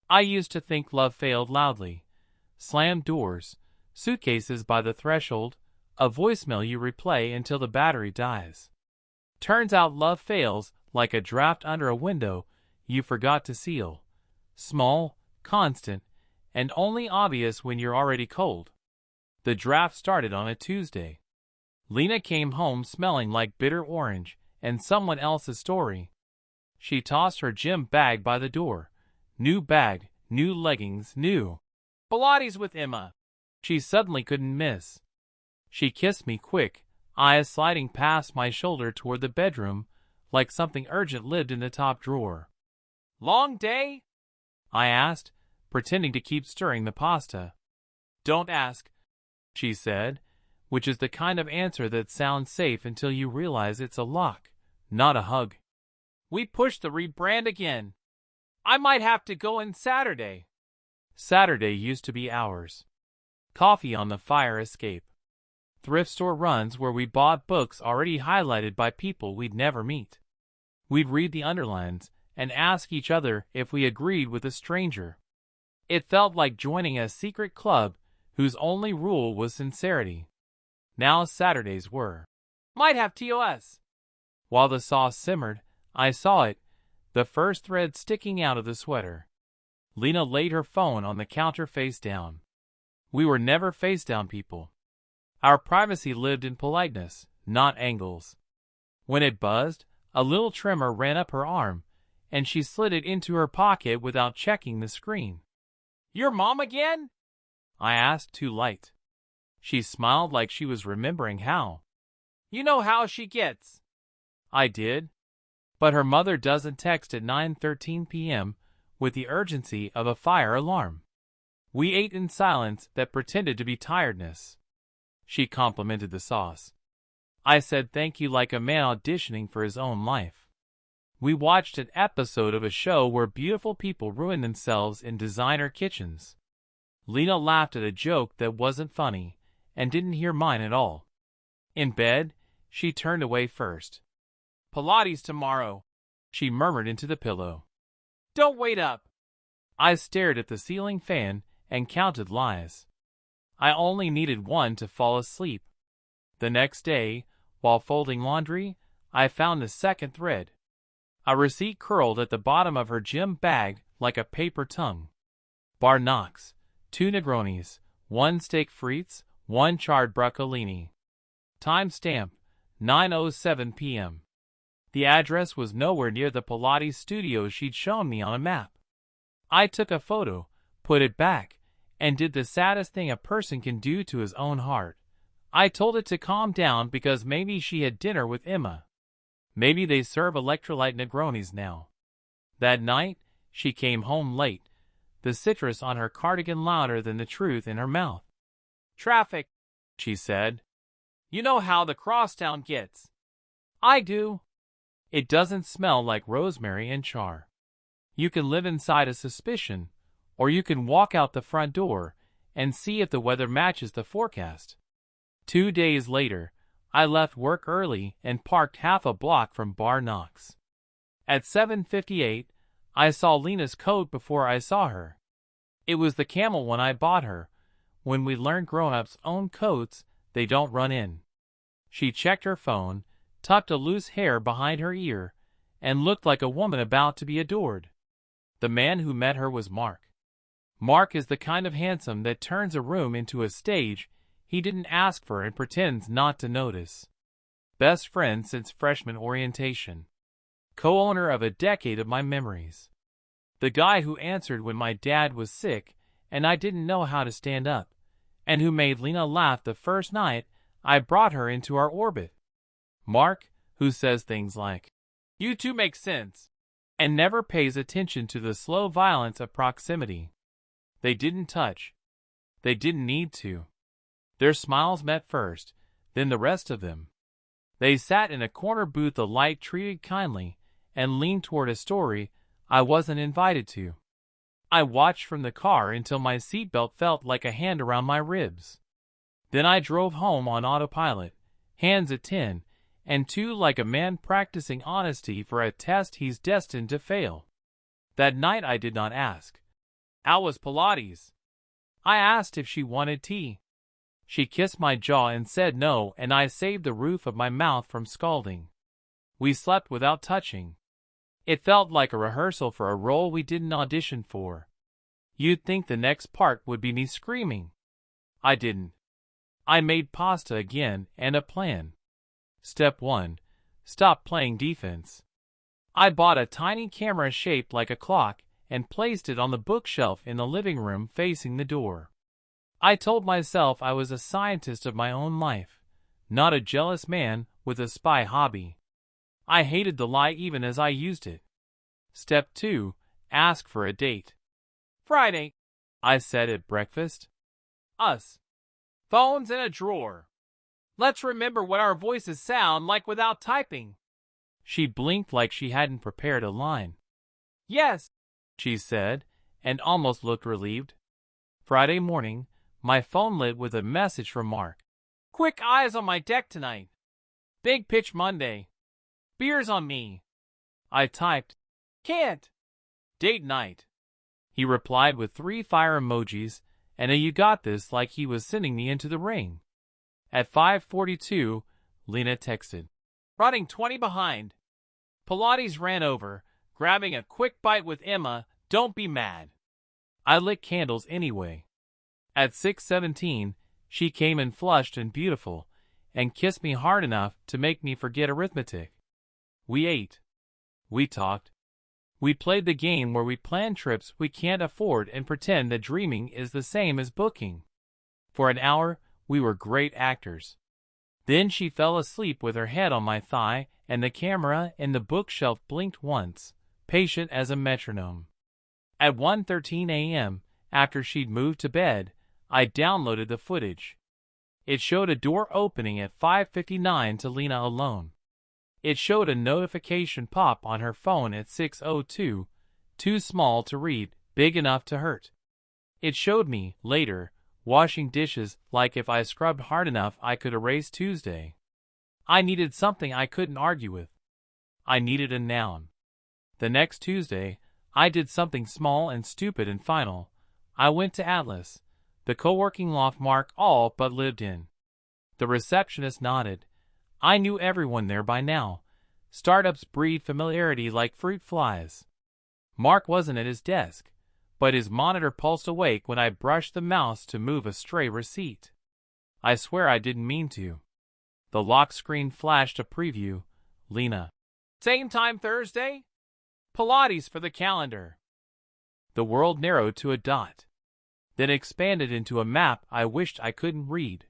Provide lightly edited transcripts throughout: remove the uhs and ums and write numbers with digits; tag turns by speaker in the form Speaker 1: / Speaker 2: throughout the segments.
Speaker 1: I used to think love failed loudly. Slammed doors, suitcases by the threshold, a voicemail you replay until the battery dies. Turns out love fails like a draft under a window you forgot to seal. Small, constant, and only obvious when you're already cold. The draft started on a Tuesday. Lena came home smelling like bitter orange and someone else's story. She tossed her gym bag by the door. New bag, new leggings, new Pilates with Emma. She suddenly couldn't miss. She kissed me quick, eyes sliding past my shoulder toward the bedroom, like something urgent lived in the top drawer. "Long day?" I asked, pretending to keep stirring the pasta. "Don't ask," she said, which is the kind of answer that sounds safe until you realize it's a lock, not a hug. "We pushed the rebrand again. I might have to go in Saturday." Saturday used to be ours. Coffee on the fire escape. Thrift store runs where we bought books already highlighted by people we'd never meet. We'd read the underlines and ask each other if we agreed with a stranger. It felt like joining a secret club whose only rule was sincerity. Now Saturdays were, "Might have TOS." While the sauce simmered, I saw it, the first thread sticking out of the sweater. Lena laid her phone on the counter face down. We were never face down people. Our privacy lived in politeness, not angles. When it buzzed, a little tremor ran up her arm, and she slid it into her pocket without checking the screen. "Your mom again?" I asked, too light. She smiled like she was remembering how. "You know how she gets." I did. But her mother doesn't text at 9:13 p.m. with the urgency of a fire alarm. We ate in silence that pretended to be tiredness. She complimented the sauce. I said thank you like a man auditioning for his own life. We watched an episode of a show where beautiful people ruin themselves in designer kitchens. Lena laughed at a joke that wasn't funny and didn't hear mine at all. In bed, she turned away first. "Pilates tomorrow," she murmured into the pillow. "Don't wait up." I stared at the ceiling fan and counted lies. I only needed one to fall asleep. The next day, while folding laundry, I found the second thread. A receipt curled at the bottom of her gym bag like a paper tongue. Bar Knox, 2 Negronis, 1 steak frites, 1 charred broccolini. Timestamp, 9:07 p.m. The address was nowhere near the Pilates studio she'd shown me on a map. I took a photo, put it back, and did the saddest thing a person can do to his own heart. I told it to calm down because maybe she had dinner with Emma. Maybe they serve electrolyte Negronis now. That night, she came home late, the citrus on her cardigan louder than the truth in her mouth. "Traffic," she said. "You know how the crosstown gets." "I do." "It doesn't smell like rosemary and char." You can live inside a suspicion, or you can walk out the front door and see if the weather matches the forecast. 2 days later, I left work early and parked half a block from Bar Knox. At 7:58, I saw Lena's coat before I saw her. It was the camel one I bought her. When we learned grown-ups own coats, they don't run in. She checked her phone, tucked a loose hair behind her ear, and looked like a woman about to be adored. The man who met her was Mark. Mark is the kind of handsome that turns a room into a stage he didn't ask for and pretends not to notice. Best friend since freshman orientation. Co-owner of a decade of my memories. The guy who answered when my dad was sick and I didn't know how to stand up, and who made Lena laugh the first night I brought her into our orbit. Mark, who says things like, "You two make sense," and never pays attention to the slow violence of proximity. They didn't touch. They didn't need to. Their smiles met first, then the rest of them. They sat in a corner booth the light treated kindly and leaned toward a story I wasn't invited to. I watched from the car until my seatbelt felt like a hand around my ribs. Then I drove home on autopilot, hands at 10, and 2 like a man practicing honesty for a test he's destined to fail. That night I did not ask. How was Pilates? I asked if she wanted tea. She kissed my jaw and said no, and I saved the roof of my mouth from scalding. We slept without touching. It felt like a rehearsal for a role we didn't audition for. You'd think the next part would be me screaming. I didn't. I made pasta again and a plan. Step 1. Stop playing defense. I bought a tiny camera shaped like a clock and placed it on the bookshelf in the living room facing the door. I told myself I was a scientist of my own life, not a jealous man with a spy hobby. I hated the lie even as I used it. Step 2. Ask for a date. Friday, I said at breakfast. Us. Phones in a drawer. Let's remember what our voices sound like without typing. She blinked like she hadn't prepared a line. Yes, she said, and almost looked relieved. Friday morning, my phone lit with a message from Mark. Quick eyes on my deck tonight. Big pitch Monday. Beers on me. I typed, can't. Date night. He replied with 3 fire emojis and a you got this like he was sending me into the ring. At 5:42, Lena texted, running 20 behind. Pilates ran over, grabbing a quick bite with Emma, don't be mad. I lit candles anyway. At 6:17, she came in flushed and beautiful, and kissed me hard enough to make me forget arithmetic. We ate. We talked. We played the game where we plan trips we can't afford and pretend that dreaming is the same as booking. For an hour, we were great actors. Then she fell asleep with her head on my thigh, and the camera in the bookshelf blinked once, patient as a metronome. At 1:13 a.m., after she'd moved to bed, I downloaded the footage. It showed a door opening at 5:59 to Lena alone. It showed a notification pop on her phone at 6:02, too small to read, big enough to hurt. It showed me, later, washing dishes like if I scrubbed hard enough I could erase Tuesday. I needed something I couldn't argue with. I needed a noun. The next Tuesday, I did something small and stupid and final. I went to Atlas, the co-working loft Mark all but lived in. The receptionist nodded. I knew everyone there by now. Startups breed familiarity like fruit flies. Mark wasn't at his desk, but his monitor pulsed awake when I brushed the mouse to move a stray receipt. I swear I didn't mean to. The lock screen flashed a preview. Lena. Same time Thursday? Pilates for the calendar. The world narrowed to a dot, then expanded into a map I wished I couldn't read.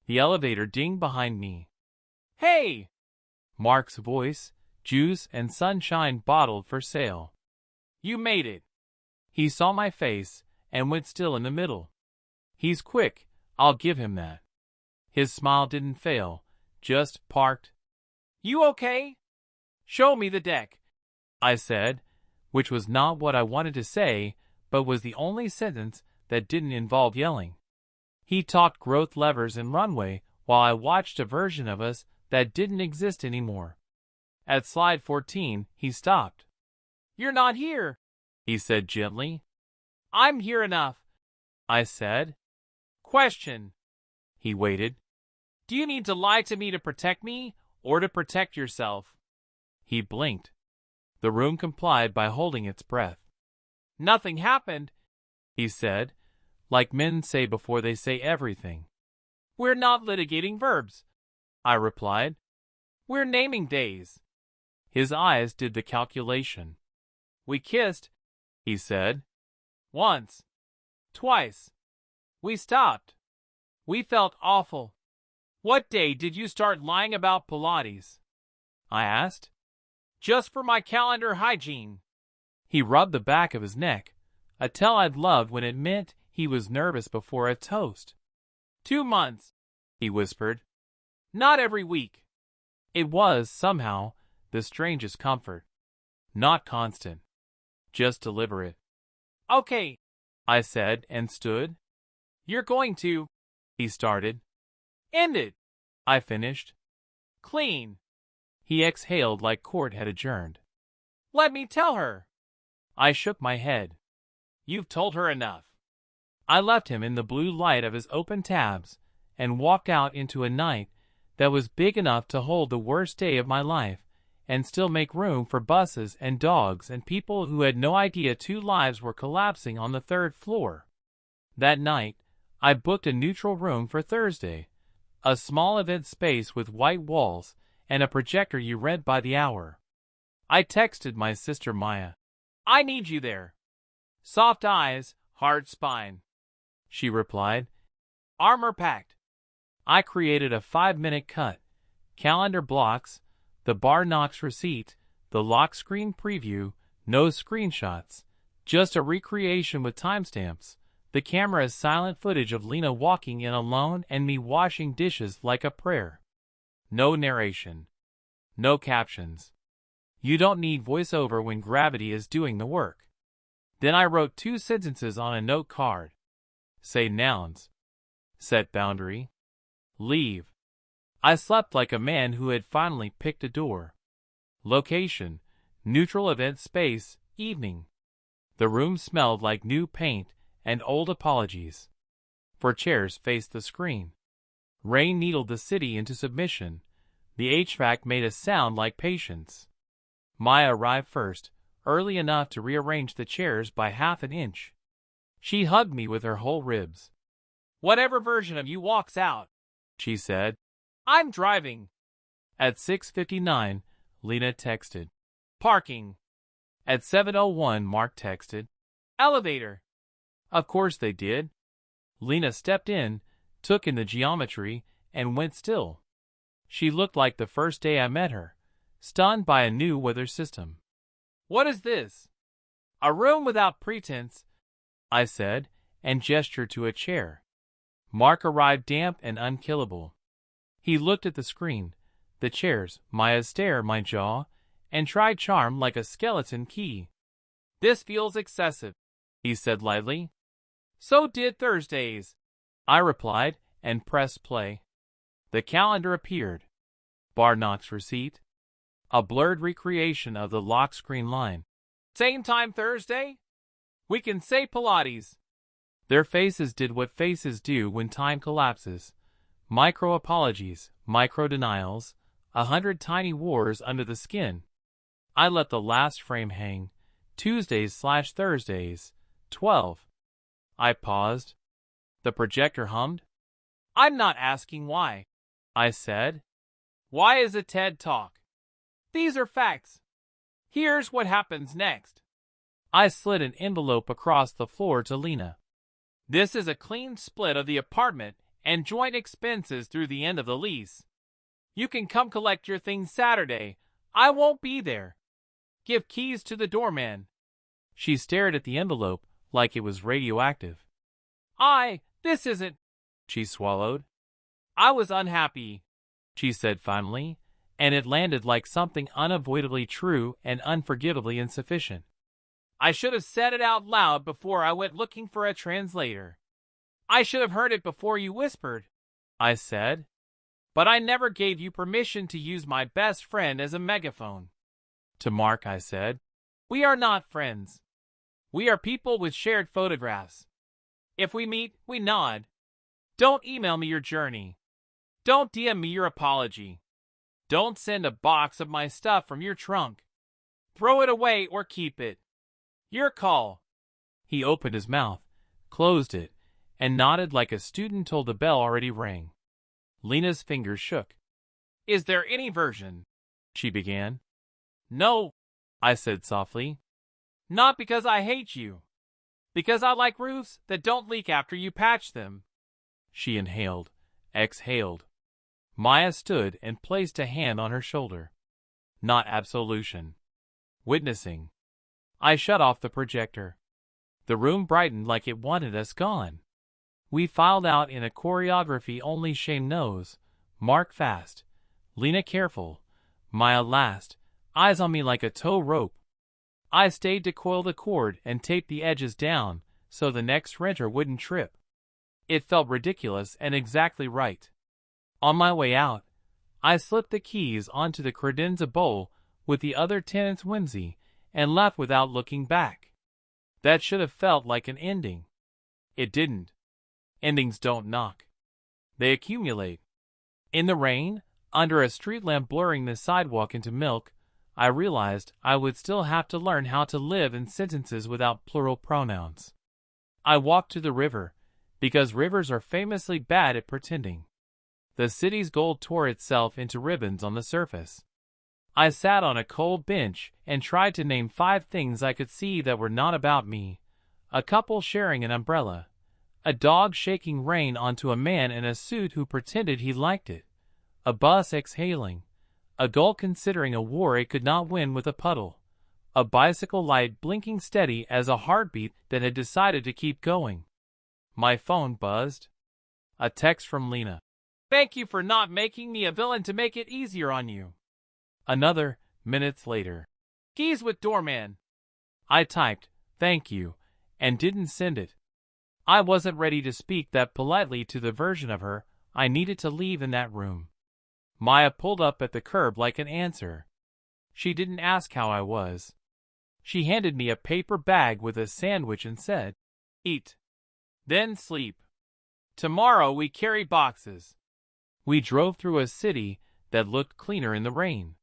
Speaker 1: The elevator dinged behind me. Hey! Mark's voice, juice and sunshine bottled for sale. You made it. He saw my face and went still in the middle. He's quick, I'll give him that. His smile didn't fail, just parked. You okay? Show me the deck, I said, which was not what I wanted to say, but was the only sentence that didn't involve yelling. He talked growth levers and runway while I watched a version of us that didn't exist anymore. At slide 14, he stopped. You're not here, he said gently. I'm here enough, I said. Question. He waited. Do you need to lie to me to protect me, or to protect yourself? He blinked. The room complied by holding its breath. Nothing happened, he said, like men say before they say everything. We're not litigating verbs, I replied. We're naming days. His eyes did the calculation. We kissed, he said. Once. Twice. We stopped. We felt awful. What day did you start lying about Pilates? I asked. Just for my calendar hygiene. He rubbed the back of his neck, a tell I'd loved when it meant he was nervous before a toast. 2 months, he whispered. Not every week. It was, somehow, the strangest comfort. Not constant. Just deliberate. Okay, I said and stood. You're going to, he started. End it, I finished. Clean. He exhaled like court had adjourned. Let me tell her. I shook my head. You've told her enough. I left him in the blue light of his open tabs and walked out into a night that was big enough to hold the worst day of my life and still make room for buses and dogs and people who had no idea two lives were collapsing on the third floor. That night, I booked a neutral room for Thursday, a small event space with white walls and a projector you rent by the hour. I texted my sister Maya. I need you there. Soft eyes, hard spine. She replied, armor packed. I created a 5-minute cut, calendar blocks, the bar Knox receipt, the lock screen preview, no screenshots, just a recreation with timestamps. The camera's silent footage of Lena walking in alone and me washing dishes like a prayer. No narration. No captions. You don't need voiceover when gravity is doing the work. Then I wrote 2 sentences on a note card. Say nouns. Set boundary. Leave. I slept like a man who had finally picked a door. Location. Neutral event space, evening. The room smelled like new paint and old apologies. 4 chairs faced the screen. Rain needled the city into submission. The HVAC made a sound like patience. Maya arrived first, early enough to rearrange the chairs by half an inch. She hugged me with her whole ribs. Whatever version of you walks out, she said. I'm driving. At 6:59, Lena texted. Parking. At 7:01, Mark texted. Elevator. Of course they did. Lena stepped in, took in the geometry, and went still. She looked like the first day I met her, stunned by a new weather system. What is this? A room without pretense, I said, and gestured to a chair. Mark arrived damp and unkillable. He looked at the screen, the chairs, Maya's stare, my jaw, and tried charm like a skeleton key. This feels excessive, he said lightly. So did Thursdays, I replied, and pressed play. The calendar appeared. Bar Knox receipt. A blurred recreation of the lock screen line. Same time Thursday? We can say Pilates. Their faces did what faces do when time collapses. Micro apologies, micro denials, 100 tiny wars under the skin. I let the last frame hang. Tuesdays/Thursdays, 12. I paused. The projector hummed. I'm not asking why, I said. Why is a TED Talk? These are facts. Here's what happens next. I slid an envelope across the floor to Lena. This is a clean split of the apartment and joint expenses through the end of the lease. You can come collect your things Saturday. I won't be there. Give keys to the doorman. She stared at the envelope like it was radioactive. This isn't, she swallowed. I was unhappy, she said finally, and it landed like something unavoidably true and unforgivably insufficient. I should have said it out loud before I went looking for a translator. I should have heard it before you whispered, I said. But I never gave you permission to use my best friend as a megaphone. To Mark, I said, we are not friends. We are people with shared photographs. If we meet, we nod. Don't email me your journey. Don't DM me your apology. Don't send a box of my stuff from your trunk. Throw it away or keep it. Your call. He opened his mouth, closed it, and nodded like a student told the bell already rang. Lena's fingers shook. Is there any version? She began. No, I said softly. Not because I hate you. Because I like roofs that don't leak after you patch them. She inhaled, exhaled. Maya stood and placed a hand on her shoulder. Not absolution. Witnessing. I shut off the projector. The room brightened like it wanted us gone. We filed out in a choreography only Shane knows. Mark fast. Lena careful. Maya last. Eyes on me like a tow rope. I stayed to coil the cord and tape the edges down so the next renter wouldn't trip. It felt ridiculous and exactly right. On my way out, I slipped the keys onto the credenza bowl with the other tenant's whimsy and left without looking back. That should have felt like an ending. It didn't. Endings don't knock. They accumulate. In the rain, under a street lamp blurring the sidewalk into milk, I realized I would still have to learn how to live in sentences without plural pronouns. I walked to the river, because rivers are famously bad at pretending. The city's gold tore itself into ribbons on the surface. I sat on a cold bench and tried to name 5 things I could see that were not about me. A couple sharing an umbrella. A dog shaking rain onto a man in a suit who pretended he liked it. A bus exhaling. A gull considering a war it could not win with a puddle. A bicycle light blinking steady as a heartbeat that had decided to keep going. My phone buzzed. A text from Lena. Thank you for not making me a villain to make it easier on you. Another, minutes later. Keys with doorman. I typed, thank you, and didn't send it. I wasn't ready to speak that politely to the version of her I needed to leave in that room. Maya pulled up at the curb like an answer. She didn't ask how I was. She handed me a paper bag with a sandwich and said, eat. Then sleep. Tomorrow we carry boxes. We drove through a city that looked cleaner in the rain.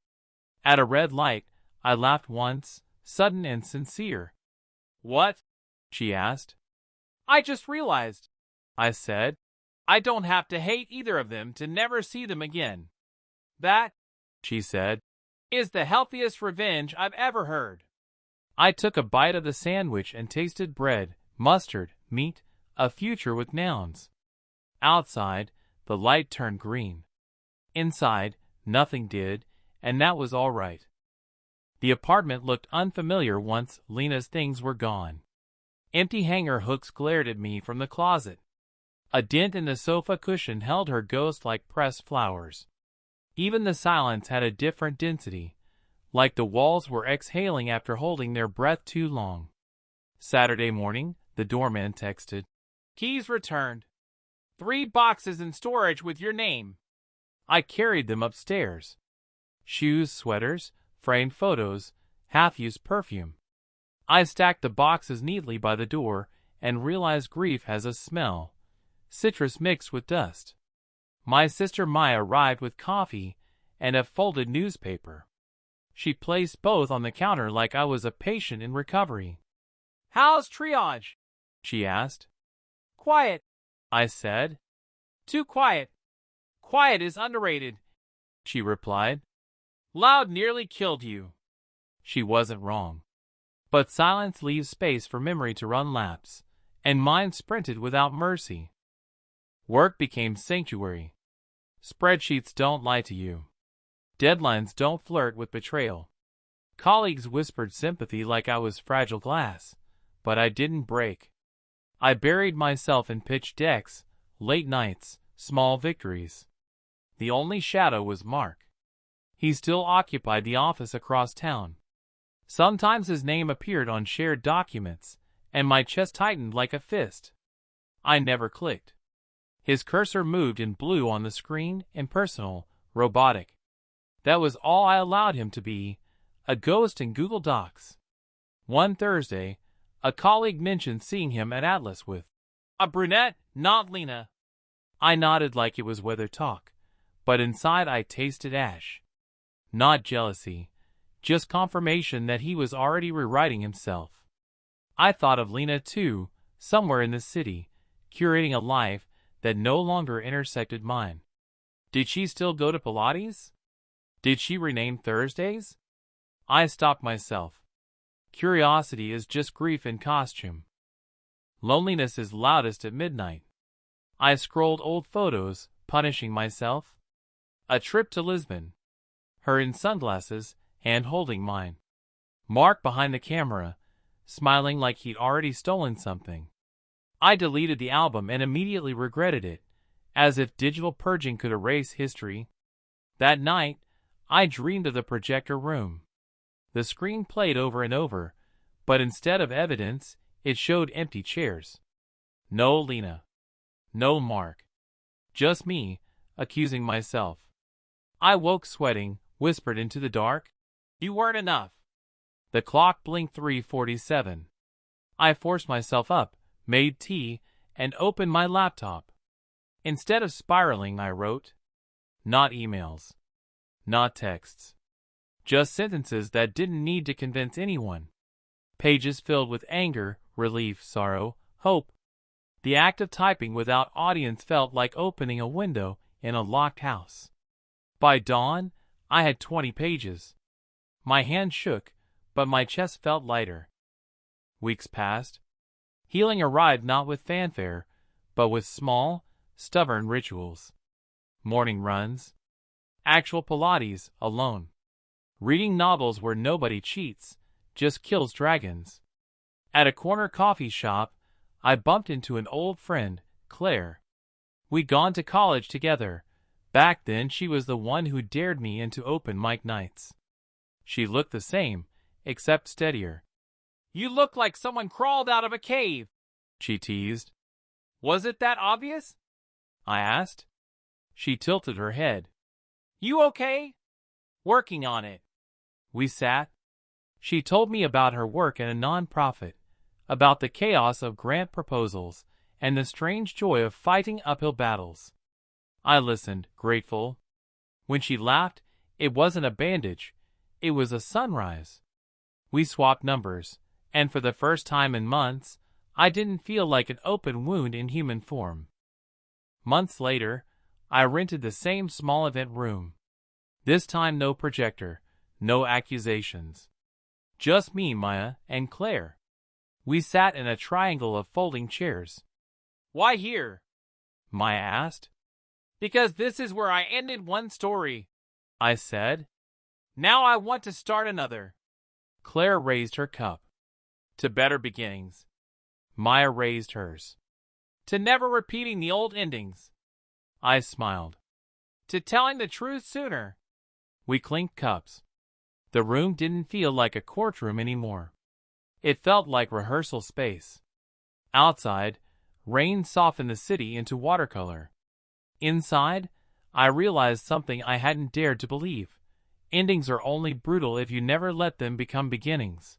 Speaker 1: At a red light, I laughed once, sudden and sincere. What? She asked. I just realized, I said. I don't have to hate either of them to never see them again. That, she said, is the healthiest revenge I've ever heard. I took a bite of the sandwich and tasted bread, mustard, meat, a future with nouns. Outside, the light turned green. Inside, nothing did, and that was all right. The apartment looked unfamiliar once Lena's things were gone. Empty hanger hooks glared at me from the closet. A dent in the sofa cushion held her ghost like pressed flowers. Even the silence had a different density, like the walls were exhaling after holding their breath too long. Saturday morning, the doorman texted. Keys returned. 3 boxes in storage with your name. I carried them upstairs. Shoes, sweaters, framed photos, half-used perfume. I stacked the boxes neatly by the door and realized grief has a smell. Citrus mixed with dust. My sister Maya arrived with coffee and a folded newspaper. She placed both on the counter like I was a patient in recovery. How's triage? She asked. Quiet, I said. Too quiet. Quiet is underrated, she replied. Loud nearly killed you. She wasn't wrong. But silence leaves space for memory to run laps, and mine sprinted without mercy. Work became sanctuary. Spreadsheets don't lie to you. Deadlines don't flirt with betrayal. Colleagues whispered sympathy like I was fragile glass, but I didn't break. I buried myself in pitch decks, late nights, small victories. The only shadow was Mark. He still occupied the office across town. Sometimes his name appeared on shared documents, and my chest tightened like a fist. I never clicked. His cursor moved in blue on the screen, impersonal, robotic. That was all I allowed him to be, a ghost in Google Docs. One Thursday, a colleague mentioned seeing him at Atlas with a brunette, not Lena. I nodded like it was weather talk, but inside I tasted ash. Not jealousy, just confirmation that he was already rewriting himself. I thought of Lena too, somewhere in the city, curating a life that no longer intersected mine. Did she still go to Pilates? Did she rename Thursdays? I stopped myself. Curiosity is just grief in costume. Loneliness is loudest at midnight. I scrolled old photos, punishing myself. A trip to Lisbon. Her in sunglasses, hand holding mine. Mark behind the camera, smiling like he'd already stolen something. I deleted the album and immediately regretted it, as if digital purging could erase history. That night, I dreamed of the projector room. The screen played over and over, but instead of evidence, it showed empty chairs. No Lena. No Mark. Just me, accusing myself. I woke sweating, whispered into the dark. You weren't enough. The clock blinked 3:47. I forced myself up, made tea, and opened my laptop. Instead of spiraling, I wrote. Not emails. Not texts. Just sentences that didn't need to convince anyone. Pages filled with anger, relief, sorrow, hope. The act of typing without audience felt like opening a window in a locked house. By dawn, I had 20 pages. My hand shook, but my chest felt lighter. Weeks passed. Healing arrived not with fanfare, but with small, stubborn rituals. Morning runs. Actual Pilates, alone. Reading novels where nobody cheats, just kills dragons. At a corner coffee shop, I bumped into an old friend, Claire. We'd gone to college together. Back then she was the one who dared me into open mic nights. She looked the same, except steadier. "You look like someone crawled out of a cave," she teased. "Was it that obvious?" I asked. She tilted her head. "You okay?" "Working on it." We sat. She told me about her work in a non-profit, about the chaos of grant proposals, and the strange joy of fighting uphill battles. I listened, grateful. When she laughed, it wasn't a bandage, it was a sunrise. We swapped numbers, and for the first time in months, I didn't feel like an open wound in human form. Months later, I rented the same small event room. This time no projector, no accusations. Just me, Maya, and Claire. We sat in a triangle of folding chairs. "Why here?" Maya asked. "Because this is where I ended one story," I said. "Now I want to start another." Claire raised her cup. "To better beginnings." Maya raised hers. "To never repeating the old endings." I smiled. "To telling the truth sooner." We clinked cups. The room didn't feel like a courtroom anymore. It felt like rehearsal space. Outside, rain softened the city into watercolor. Inside, I realized something I hadn't dared to believe. Endings are only brutal if you never let them become beginnings.